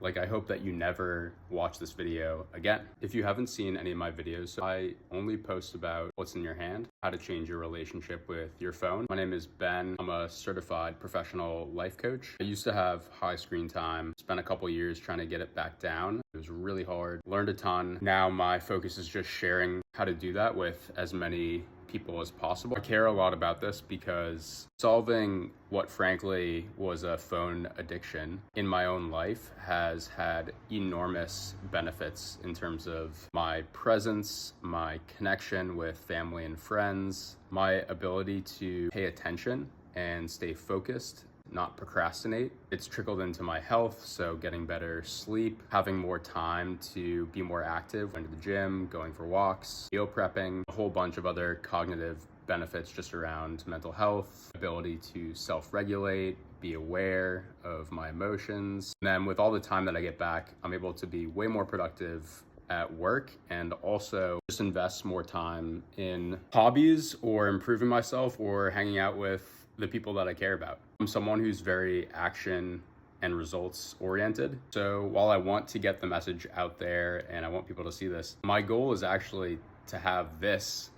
Like, I hope that you never watch this video again. If you haven't seen any of my videos, I only post about what's in your hand, how to change your relationship with your phone. My name is Ben. I'm a certified professional life coach. I used to have high screen time, spent a couple years trying to get it back down. It was really hard, learned a ton. Now my focus is just sharing how to do that with as many people as possible. I care a lot about this because solving what frankly was a phone addiction in my own life has had enormous benefits in terms of my presence, my connection with family and friends, my ability to pay attention and stay focused, not procrastinate. It's trickled into my health, so getting better sleep, having more time to be more active, going to the gym, going for walks, meal prepping, a whole bunch of other cognitive benefits just around mental health, ability to self-regulate, be aware of my emotions. And then with all the time that I get back, I'm able to be way more productive at work and also just invest more time in hobbies or improving myself or hanging out with the people that I care about. I'm someone who's very action and results oriented. So while I want to get the message out there and I want people to see this, my goal is actually to have this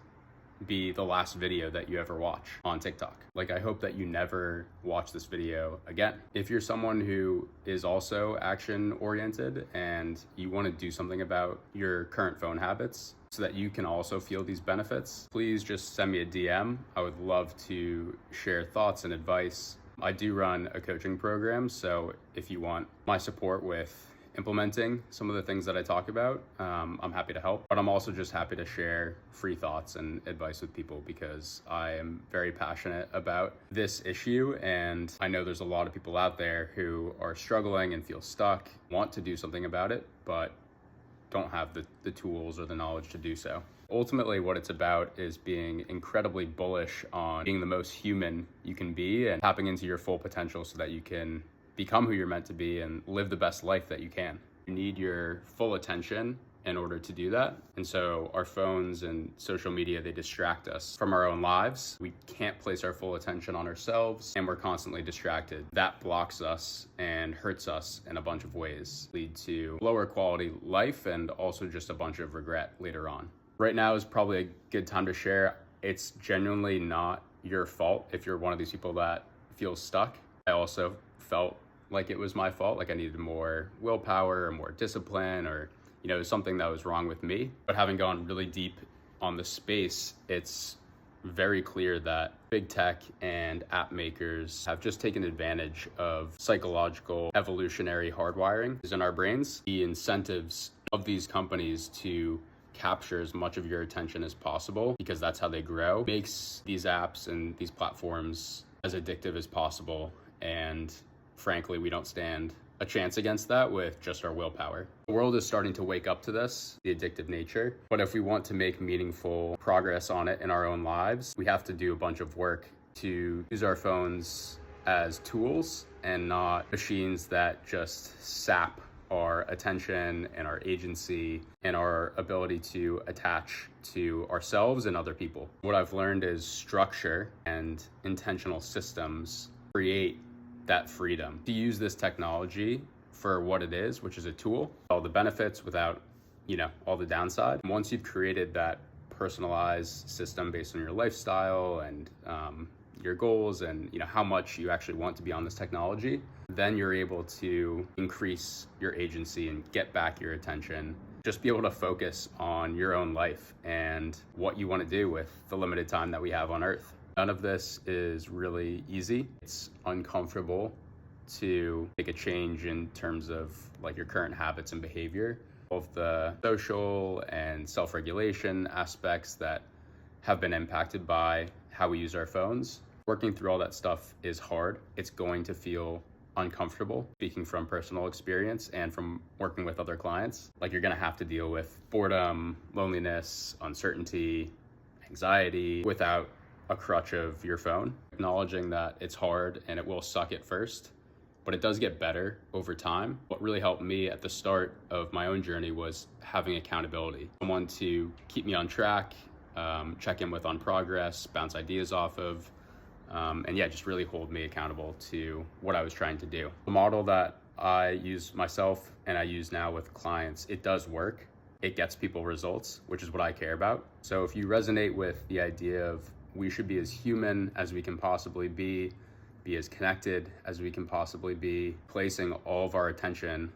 be the last video that you ever watch on TikTok. Like, I hope that you never watch this video again. If you're someone who is also action oriented and you want to do something about your current phone habits so that you can also feel these benefits, please just send me a DM. I would love to share thoughts and advice. I do run a coaching program, so if you want my support with implementing some of the things that I talk about, I'm happy to help. But I'm also just happy to share free thoughts and advice with people because I am very passionate about this issue. And I know there's a lot of people out there who are struggling and feel stuck, want to do something about it, but don't have the tools or the knowledge to do so. Ultimately, what it's about is being incredibly bullish on being the most human you can be and tapping into your full potential so that you can become who you're meant to be and live the best life that you can. You need your full attention in order to do that. And so our phones and social media, they distract us from our own lives. We can't place our full attention on ourselves and we're constantly distracted. That blocks us and hurts us in a bunch of ways, lead to lower quality life and also just a bunch of regret later on. Right now is probably a good time to share. It's genuinely not your fault if you're one of these people that feels stuck. I also felt like it was my fault, like I needed more willpower or more discipline or something that was wrong with me. But having gone really deep on the space, it's very clear that big tech and app makers have just taken advantage of psychological evolutionary hardwiring in our brains. The incentives of these companies to capture as much of your attention as possible, because that's how they grow, makes these apps and these platforms as addictive as possible. And frankly, we don't stand a chance against that with just our willpower. The world is starting to wake up to this, the addictive nature. But if we want to make meaningful progress on it in our own lives, we have to do a bunch of work to use our phones as tools and not machines that just sap our attention and our agency and our ability to attach to ourselves and other people. What I've learned is structure and intentional systems create that freedom to use this technology for what it is, which is a tool, all the benefits without, all the downside. Once you've created that personalized system based on your lifestyle and your goals and how much you actually want to be on this technology, then you're able to increase your agency and get back your attention. Just be able to focus on your own life and what you want to do with the limited time that we have on Earth. None of this is really easy. It's uncomfortable to make a change in terms of like your current habits and behavior. Both the social and self-regulation aspects that have been impacted by how we use our phones. Working through all that stuff is hard. It's going to feel uncomfortable, speaking from personal experience and from working with other clients. Like, you're gonna have to deal with boredom, loneliness, uncertainty, anxiety without a crutch of your phone. Acknowledging that it's hard and it will suck at first, but it does get better over time. What really helped me at the start of my own journey was having accountability, someone to keep me on track, check in with on progress, bounce ideas off of, and just really hold me accountable to what I was trying to do. The model that I use myself and I use now with clients. It does work. It gets people results, which is what I care about. So if you resonate with the idea of we should be as human as we can possibly be as connected as we can possibly be, placing all of our attention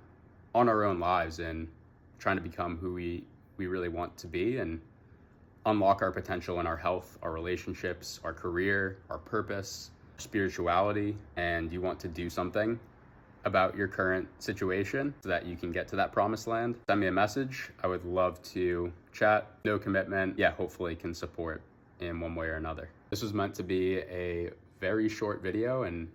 on our own lives and trying to become who we really want to be and unlock our potential in our health, our relationships, our career, our purpose, spirituality, and you want to do something about your current situation so that you can get to that promised land, send me a message. I would love to chat. No commitment. Yeah, hopefully can support in one way or another. This was meant to be a very short video, and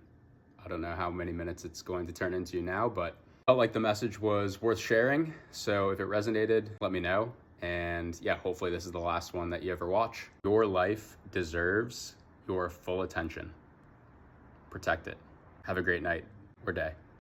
I don't know how many minutes it's going to turn into now, but I felt like the message was worth sharing. So if it resonated, let me know. And yeah, hopefully this is the last one that you ever watch. Your life deserves your full attention. Protect it. Have a great night or day.